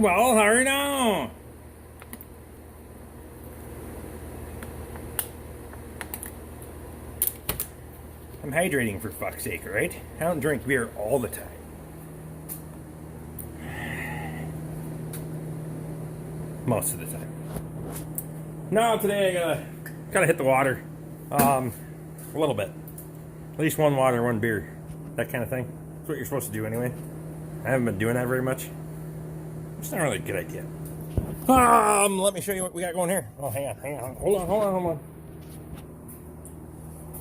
Well, hurry now. I'm hydrating for fuck's sake, right? I don't drink beer all the time. Most of the time. No, today I gotta hit the water. A little bit. At least one water, one beer. That kind of thing. That's what you're supposed to do anyway. I haven't been doing that very much. It's not really a good idea. Let me show you what we got going here. Oh, hang on. Hold on.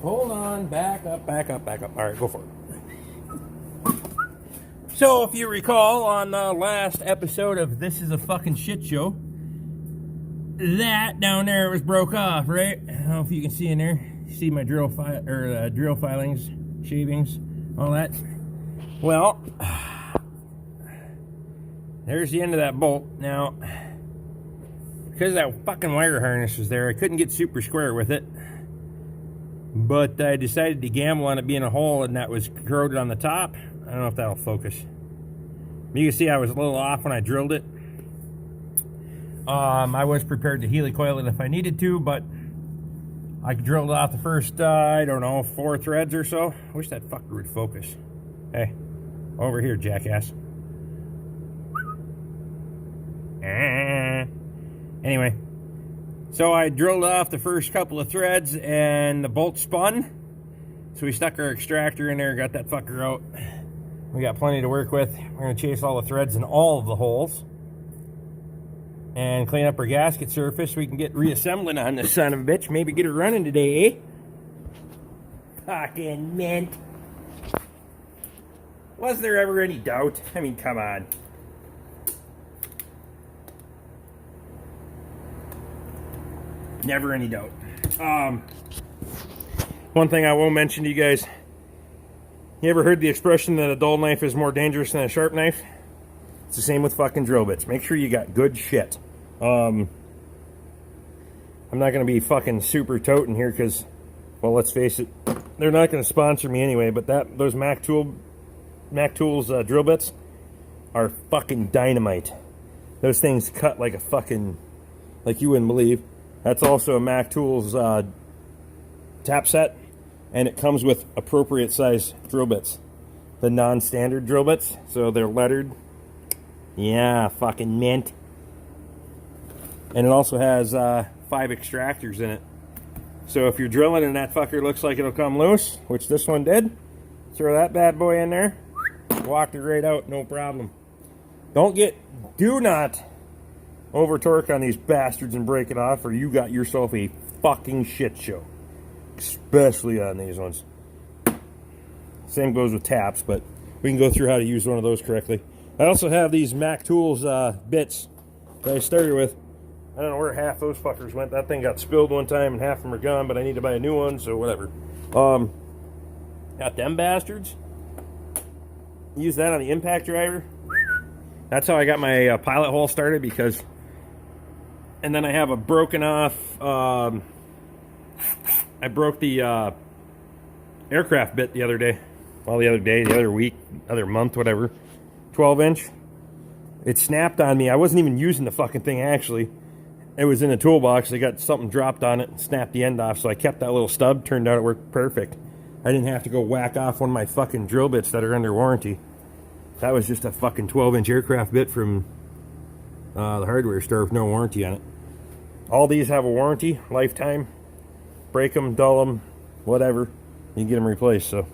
Hold on, back up. All right, go for it. So, if you recall, on the last episode of This Is a Fucking Shit Show, that down there was broke off, right? I don't know if you can see in there. See my drill filings, shavings, all that. Well, there's the end of that bolt. Now, because that fucking wire harness was there, I couldn't get super square with it. But I decided to gamble on it being a hole, and that was corroded on the top. I don't know if that'll focus. You can see I was a little off when I drilled it. I was prepared to helicoil it if I needed to, but I drilled off the first, 4 threads or so. I wish that fucker would focus. Hey, over here, jackass. Anyway, so I drilled off the first couple of threads and the bolt spun. So we stuck our extractor in there, got that fucker out. We got plenty to work with. We're going to chase all the threads in all of the holes and clean up our gasket surface so we can get reassembling on this son of a bitch. Maybe get her running today, eh? Fucking mint. Was there ever any doubt? I mean, come on. Never any doubt. One thing I will mention to you guys. You ever heard the expression that a dull knife is more dangerous than a sharp knife? It's the same with fucking drill bits. Make sure you got good shit. I'm not going to be fucking super toting here because, well, let's face it, they're not going to sponsor me anyway, but those Mac Tools drill bits are fucking dynamite. Those things cut like a fucking, like you wouldn't believe. That's also a Mac Tools tap set, and it comes with appropriate size drill bits. The non-standard drill bits, so they're lettered. Yeah, fucking mint. And it also has 5 extractors in it. So if you're drilling and that fucker looks like it'll come loose, which this one did, throw that bad boy in there, walk it right out, no problem. Do not over torque on these bastards and break it off, or you got yourself a fucking shit show. Especially on these ones. Same goes with taps, but we can go through how to use one of those correctly. I also have these Mac Tools bits that I started with. I don't know where half those fuckers went. That thing got spilled one time and half of them are gone, but I need to buy a new one, so whatever. Got them bastards. Use that on the impact driver. That's how I got my pilot hole started, because... And then I have a broken off... I broke the aircraft bit the other day. Well, the other week, other month, whatever. 12-inch. It snapped on me. I wasn't even using the fucking thing, actually. It was in the toolbox. I got something dropped on it and snapped the end off, so I kept that little stub. Turned out it worked perfect. I didn't have to go whack off one of my fucking drill bits that are under warranty. That was just a fucking 12-inch aircraft bit from the hardware store with no warranty on it. All these have a warranty, lifetime. Break them, dull them, whatever. You can get them replaced, so.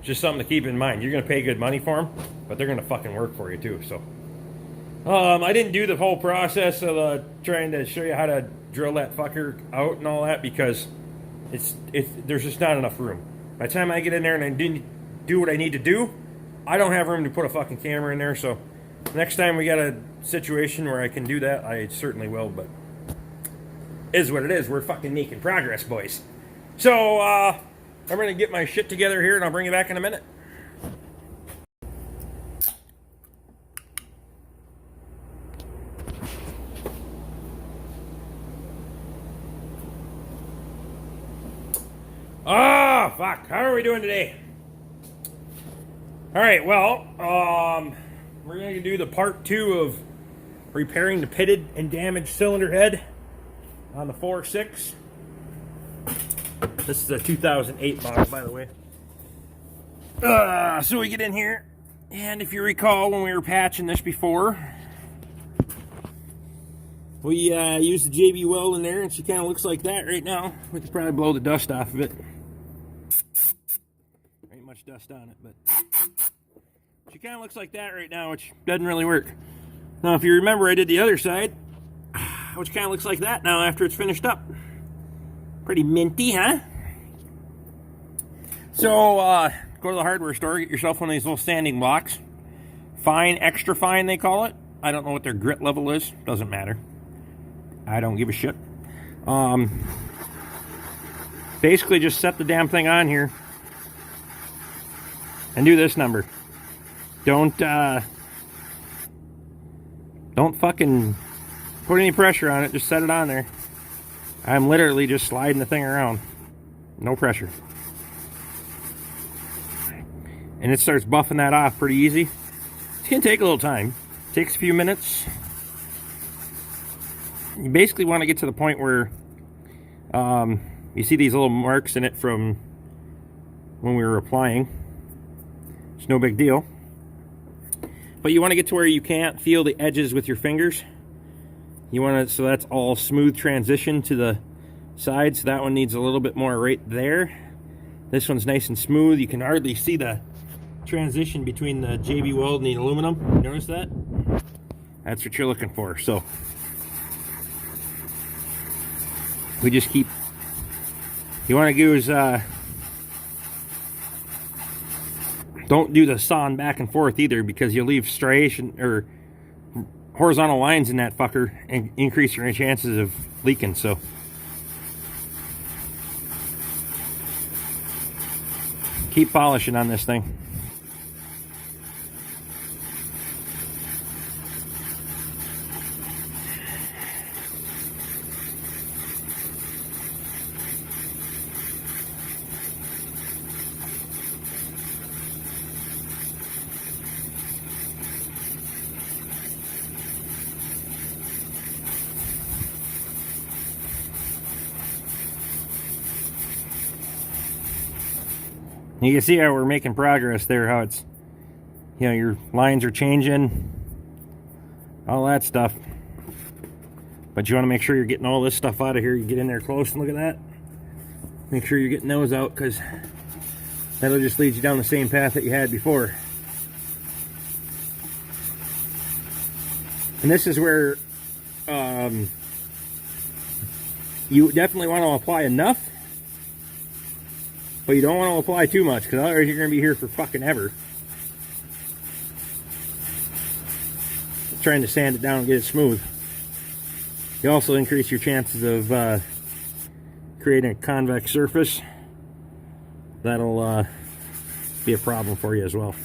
Just something to keep in mind. You're going to pay good money for them, but they're going to fucking work for you too, so. I didn't do the whole process of trying to show you how to drill that fucker out and all that, because there's just not enough room. By the time I get in there and I didn't do what I need to do, I don't have room to put a fucking camera in there, so next time we got a situation where I can do that, I certainly will, but is what it is. We're fucking making progress, boys. So, I'm going to get my shit together here and I'll bring you back in a minute. Ah, fuck. How are we doing today? All right, well, We're going to do the part 2 of repairing the pitted and damaged cylinder head on the 4.6. This is a 2008 model, by the way. So we get in here, and if you recall when we were patching this before, we used the JB Weld in there, and she kind of looks like that right now. We could probably blow the dust off of it. Ain't much dust on it, but she kind of looks like that right now, which doesn't really work. Now, if you remember, I did the other side, which kind of looks like that now after it's finished up. Pretty minty, huh? So, go to the hardware store, get yourself one of these little sanding blocks. Fine, extra fine, they call it. I don't know what their grit level is. Doesn't matter. I don't give a shit. Basically, just set the damn thing on here and do this number. Don't fucking put any pressure on it. Just set it on there. I'm literally just sliding the thing around. No pressure. And it starts buffing that off pretty easy. It's going to take a little time. It takes a few minutes. You basically want to get to the point where you see these little marks in it from when we were applying. It's no big deal. But you want to get to where you can't feel the edges with your fingers. You want to, so that's all smooth transition to the sides. So that one needs a little bit more right there. This one's nice and smooth. You can hardly see the transition between the JB Weld and the aluminum. Notice that? That's what you're looking for. So we just keep, you want to do is don't do the sawing back and forth either, because you'll leave striation or horizontal lines in that fucker and increase your chances of leaking. So keep polishing on this thing. You can see how we're making progress there, how it's, you know, your lines are changing, all that stuff. But you want to make sure you're getting all this stuff out of here. You get in there close and look at that. Make sure you're getting those out, because that'll just lead you down the same path that you had before. And this is where you definitely want to apply enough, but you don't want to apply too much, because otherwise you're going to be here for fucking ever. Trying to sand it down and get it smooth. You also increase your chances of creating a convex surface. That'll be a problem for you as well.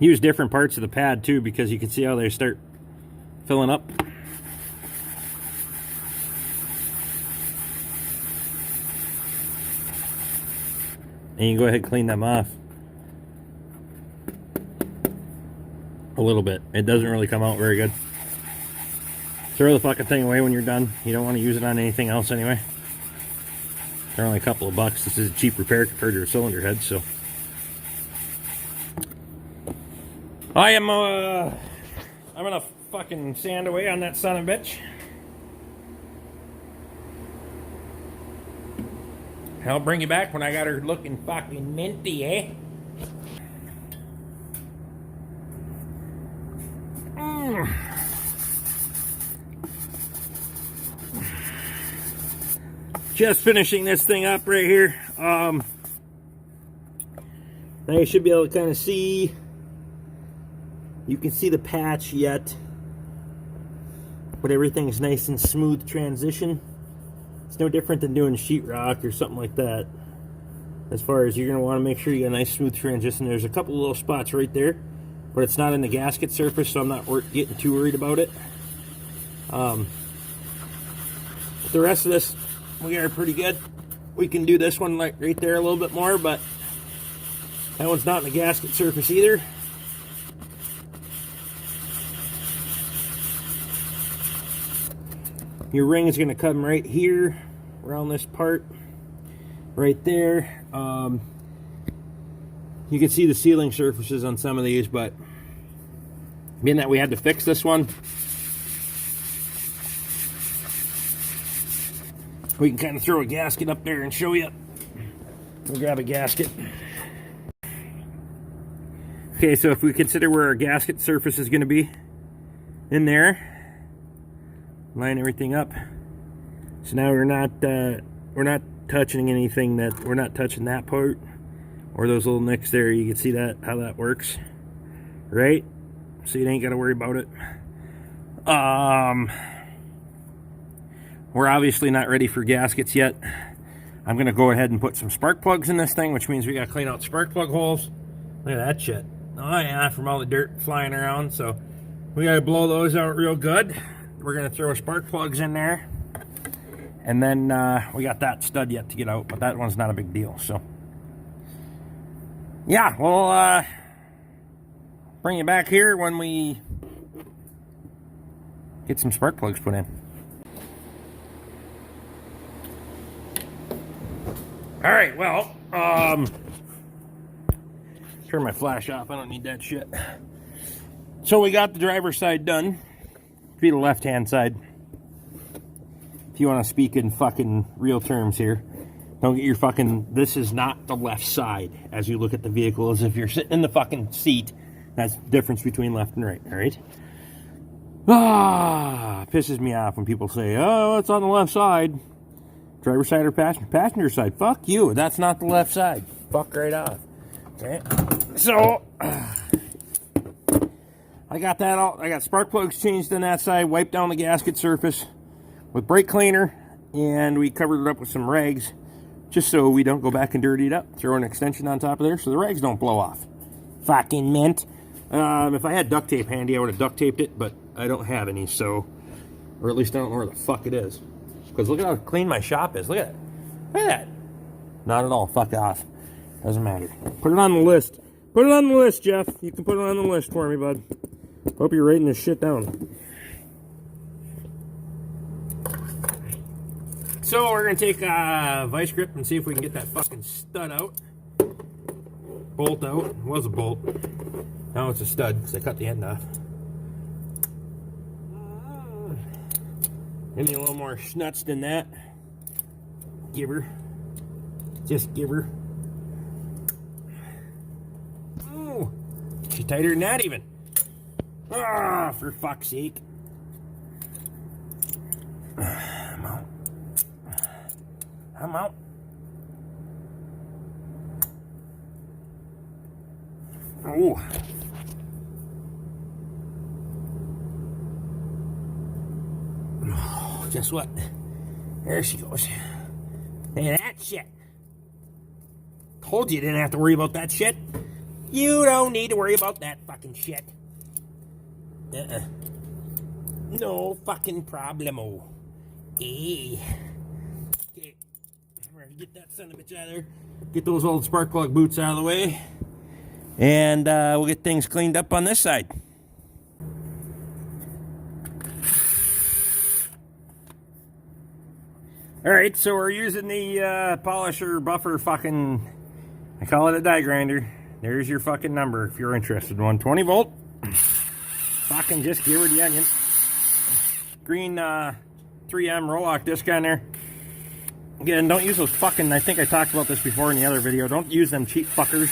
Use different parts of the pad too, because you can see how they start filling up. And you can go ahead and clean them off a little bit. It doesn't really come out very good. Throw the fucking thing away when you're done. You don't want to use it on anything else anyway. They're only a couple of bucks. This is a cheap repair compared to a cylinder head, so. I'm gonna fucking sand away on that son of a bitch. I'll bring you back when I got her looking fucking minty, eh? Just finishing this thing up right here. Now you should be able to kind of see. You can see the patch yet, but everything's nice and smooth transition. It's no different than doing sheetrock or something like that. As far as you're going to want to make sure you get a nice smooth transition. There's a couple little spots right there but it's not in the gasket surface, so I'm not getting too worried about it. The rest of this, we are pretty good. We can do this one like right there a little bit more, but that one's not in the gasket surface either. Your ring is going to come right here, around this part, right there. You can see the sealing surfaces on some of these, but being that we had to fix this one, we can kind of throw a gasket up there and show you. We'll grab a gasket. Okay, so if we consider where our gasket surface is going to be in there, line everything up. So now we're not touching anything, we're not touching that part or those little nicks there. You can see that, how that works, right? So you ain't got to worry about it. We're obviously not ready for gaskets yet. I'm going to go ahead and put some spark plugs in this thing, which means we got to clean out spark plug holes. Look at that shit. Oh yeah, from all the dirt flying around. So we got to blow those out real good. We're going to throw spark plugs in there. And then we got that stud yet to get out, but that one's not a big deal. So yeah, we'll bring you back here when we get some spark plugs put in. All right, well, turn my flash off. I don't need that shit. So we got the driver's side done. Be the left-hand side. If you want to speak in fucking real terms here, don't get your fucking, this is not the left side as you look at the vehicle, as if you're sitting in the fucking seat. That's the difference between left and right, all right? Pisses me off when people say, oh, it's on the left side. Driver's side or passenger side? Fuck you, that's not the left side. Fuck right off. Okay? So, I got that all, I got spark plugs changed on that side, wiped down the gasket surface with brake cleaner, and we covered it up with some rags, just so we don't go back and dirty it up. Throw an extension on top of there so the rags don't blow off. Fucking mint. If I had duct tape handy, I would have duct taped it, but I don't have any, so, or at least I don't know where the fuck it is. Because look at how clean my shop is. Look at that. Look at that. Not at all. Fuck off. Doesn't matter. Put it on the list. Put it on the list, Jeff. You can put it on the list for me, bud. Hope you're writing this shit down. So we're going to take a vice grip and see if we can get that fucking stud out. Bolt out. It was a bolt. Now it's a stud because I cut the end off. Any a little more schnuts than that. Give her. Just give her. Oh, she's tighter than that even. Ah, for fuck's sake. I'm out. I'm out. Oh. Guess what? There she goes. Look at that shit. Told you didn't have to worry about that shit. You don't need to worry about that fucking shit. No fucking problemo. Eh. Okay. We're gonna get that son of a bitch out of there. Get those old spark plug boots out of the way. And we'll get things cleaned up on this side. Alright, so we're using the polisher buffer fucking, I call it a die grinder. There's your fucking number if you're interested. 120 volt. Fucking just give her the onion. Green 3M roll-lock disc on there. Again, don't use those fucking, I think I talked about this before in the other video. Don't use them cheap fuckers.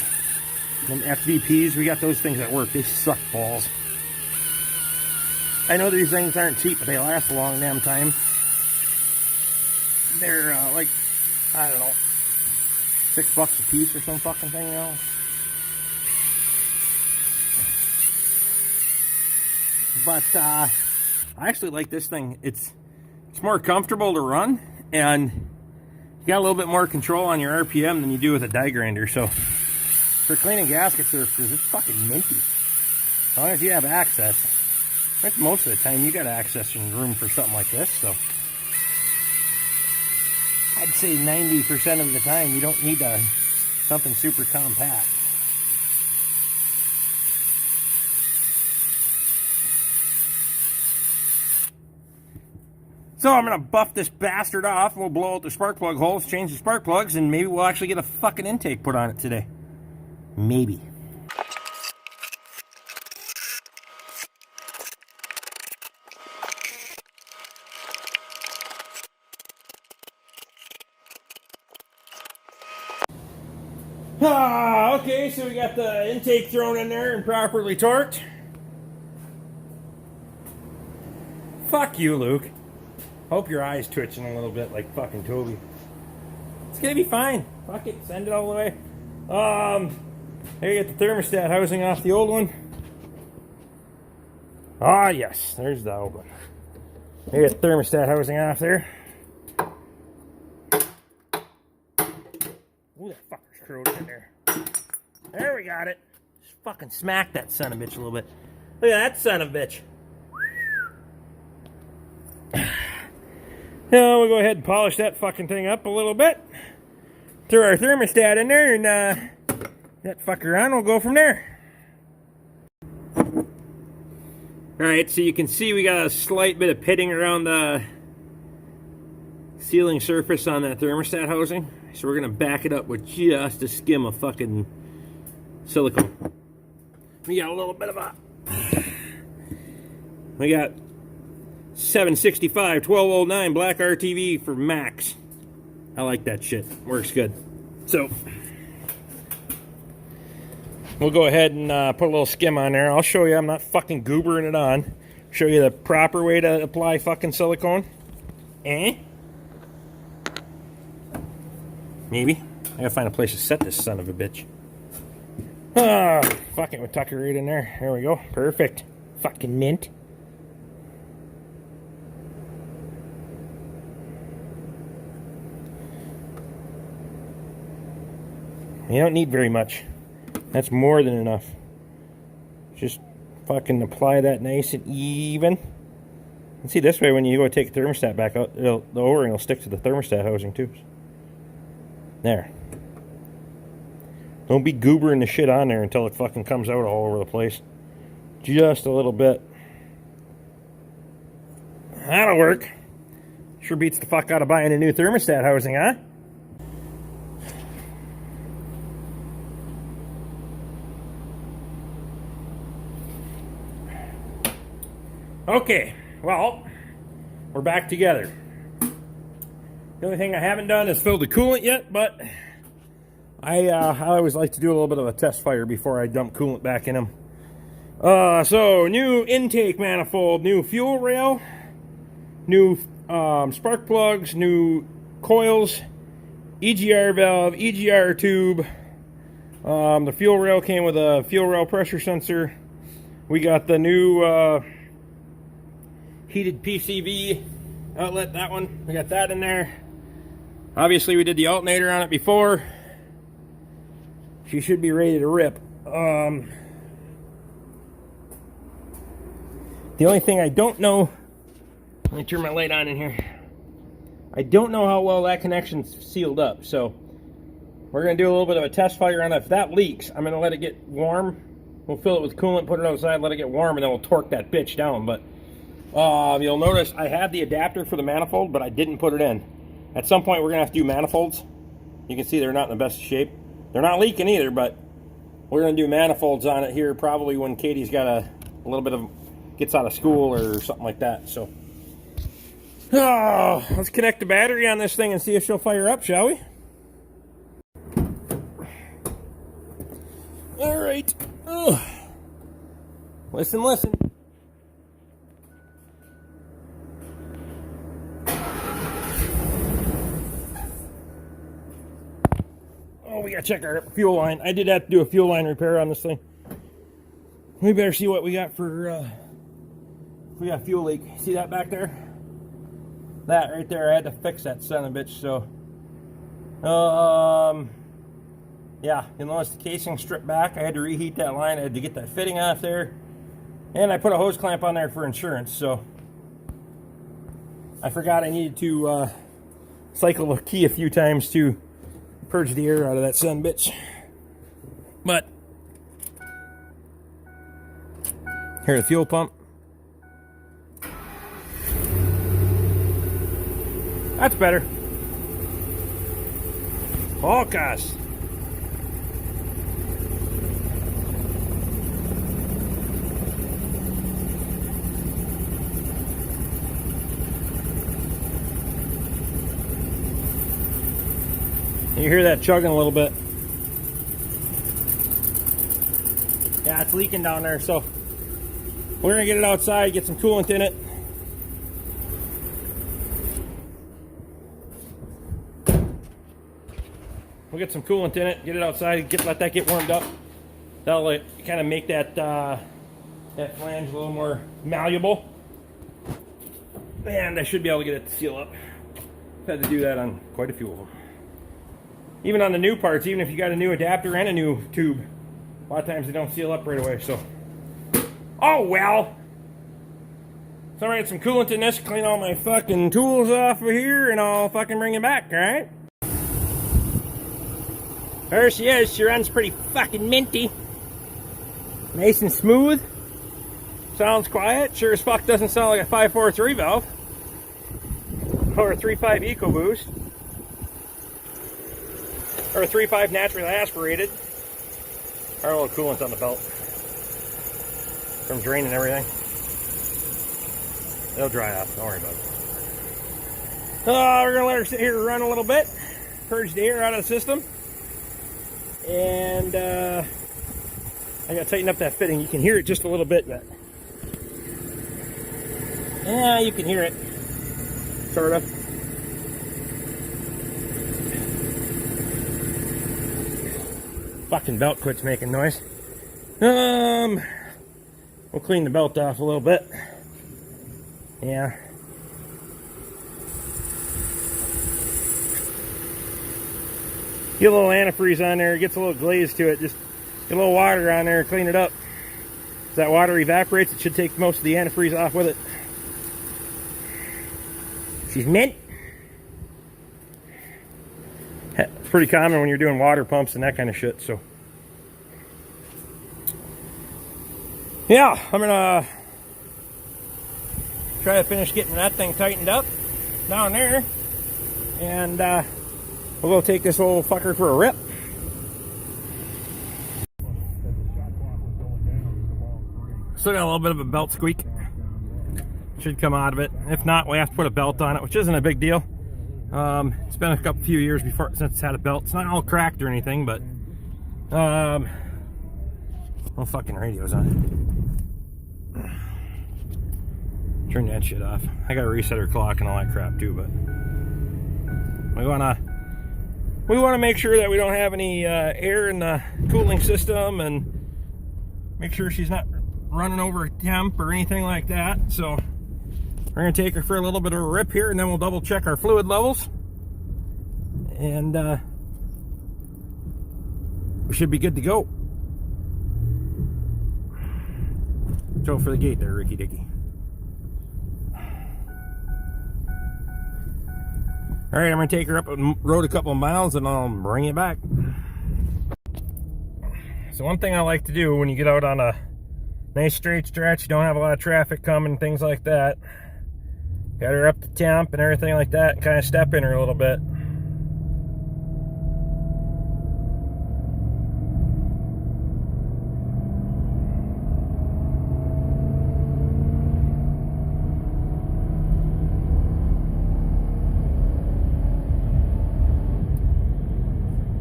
Them FVPs, we got those things at work. They suck balls. I know these things aren't cheap, but they last a long damn time. They're like, I don't know, $6 a piece or some fucking thing, you know. But I actually like this thing. It's more comfortable to run, and you got a little bit more control on your RPM than you do with a die grinder. So for cleaning gasket surfaces, it's fucking minty. As long as you have access. I think most of the time you got access in room for something like this, so I'd say 90% of the time you don't need something super compact. So I'm gonna buff this bastard off. We'll blow out the spark plug holes, change the spark plugs, and maybe we'll actually get a fucking intake put on it today. Maybe. Okay, so we got the intake thrown in there and properly torqued. Fuck you, Luke. Hope your eye's twitching a little bit like fucking Toby. It's gonna be fine. Fuck it, send it all the way. There you get the thermostat housing off the old one. Ah, yes, there's the old one. There you get the thermostat housing off there. Ooh, that fucker's corroded in there. There we got it. Just fucking smack that son of a bitch a little bit. Look at that son of a bitch. Now we'll go ahead and polish that fucking thing up a little bit. Throw our thermostat in there and that fucker on. We'll go from there. Alright, so you can see we got a slight bit of pitting around the sealing surface on that thermostat housing. So we're going to back it up with just a skim of fucking silicone. We got a little bit of a... We got 765 1209 black RTV for max. I like that shit. Works good. So we'll go ahead and put a little skim on there. I'll show you. I'm not fucking goobering it on. Show you the proper way to apply fucking silicone. Maybe. I gotta find a place to set this son of a bitch. Fuck it. We'll tuck it right in there. There we go. Perfect. Fucking mint. You don't need very much. That's more than enough. Just fucking apply that nice and even. And see, this way when you go take the thermostat back out, the O-ring will stick to the thermostat housing too. There. Don't be goobering the shit on there until it fucking comes out all over the place. Just a little bit. That'll work. Sure beats the fuck out of buying a new thermostat housing, huh? Okay, well, we're back together. The only thing I haven't done is fill the coolant yet, but I always like to do a little bit of a test fire before I dump coolant back in them. So, new intake manifold, new fuel rail, new spark plugs, new coils, EGR valve, EGR tube. The fuel rail came with a fuel rail pressure sensor. We got the new heated PCV outlet, that one. We got that in there. Obviously, we did the alternator on it before. She should be ready to rip. The only thing I don't know, let me turn my light on in here. I don't know how well that connection's sealed up, so we're going to do a little bit of a test fire on it. If that leaks, I'm going to let it get warm. We'll fill it with coolant, put it outside, let it get warm, and then we'll torque that bitch down. But you'll notice I have the adapter for the manifold, but I didn't put it in. At some point, we're going to have to do manifolds. You can see they're not in the best shape. They're not leaking either, but we're going to do manifolds on it here probably when Katie's got a little bit of, gets out of school or something like that. So, let's connect the battery on this thing and see if she'll fire up, shall we? All right. Listen, listen. We gotta check our fuel line. I did have to do a fuel line repair on this thing. We better see what we got for we got fuel leak. See that back there? That right there, I had to fix that son of a bitch. So yeah, you'll notice the casing stripped back. I had to reheat that line. I had to get that fitting off there. And I put a hose clamp on there for insurance, so I forgot I needed to cycle the key a few times to purge the air out of that son bitch. But here's the fuel pump. That's better. Oh gosh. You hear that chugging a little bit. Yeah, it's leaking down there, so we're gonna get it outside, get some coolant in it. We'll get some coolant in it, get it outside, let that get warmed up. That'll kind of make that that flange a little more malleable. And I should be able to get it to seal up. I've had to do that on quite a few of them. Even on the new parts, even if you got a new adapter and a new tube, a lot of times they don't seal up right away, so. Oh well! So I'm gonna get some coolant in this, clean all my fucking tools off of here, and I'll fucking bring it back, alright? There she is. She runs pretty fucking minty. Nice and smooth. Sounds quiet. Sure as fuck doesn't sound like a 543 valve. Or a 3.5 EcoBoost. Or a 3.5 naturally aspirated. Or a little coolant on the belt. From drain and everything. It'll dry off. Don't worry about it. We're going to let her sit here and run a little bit. Purge the air out of the system. And I gotta tighten up that fitting. You can hear it just a little bit, but yeah, you can hear it, sort of. Fucking belt quits making noise. We'll clean the belt off a little bit. Yeah. Get a little antifreeze on there, gets a little glaze to it, just get a little water on there, clean it up. As that water evaporates, it should take most of the antifreeze off with it. She's mint. It's pretty common when you're doing water pumps and that kind of shit, so. Yeah, I'm gonna try to finish getting that thing tightened up down there. And we'll go take this old fucker for a rip. Still got a little bit of a belt squeak. Should come out of it. If not, we have to put a belt on it, which isn't a big deal. It's been a few years since it's had a belt. It's not all cracked or anything, but well, fucking radio's on. Turn that shit off. I gotta reset her clock and all that crap too, but we want to make sure that we don't have any air in the cooling system, and make sure she's not running over temp or anything like that. So we're going to take her for a little bit of a rip here, and then we'll double check our fluid levels, and we should be good to go. Go for the gate there, Ricky Dicky. All right, I'm going to take her up the road a couple of miles, and I'll bring it back. So one thing I like to do when you get out on a nice straight stretch, you don't have a lot of traffic coming, things like that. Got her up to temp and everything like that, and kind of step in her a little bit.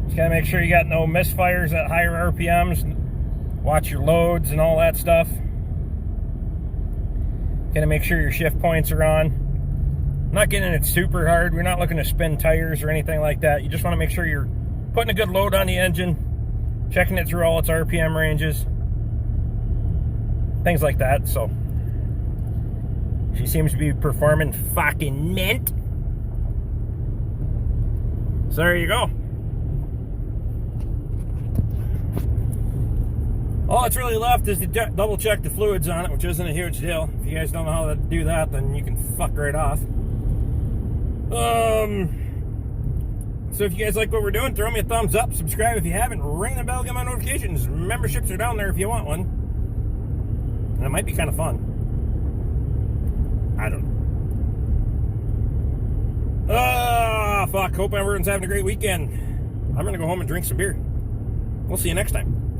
Just gotta make sure you got no misfires at higher RPMs. Watch your loads and all that stuff. Gotta make sure your shift points are on. I'm not getting it super hard. We're not looking to spin tires or anything like that. You just want to make sure you're putting a good load on the engine, checking it through all its RPM ranges, things like that. So she seems to be performing fucking mint. So there you go. All that's really left is to double check the fluids on it, which isn't a huge deal. If you guys don't know how to do that, then you can fuck right off. So if you guys like what we're doing, throw me a thumbs up, subscribe if you haven't, ring the bell, get my notifications. Memberships are down there if you want one. And it might be kind of fun. I don't know. Fuck. Hope everyone's having a great weekend. I'm going to go home and drink some beer. We'll see you next time.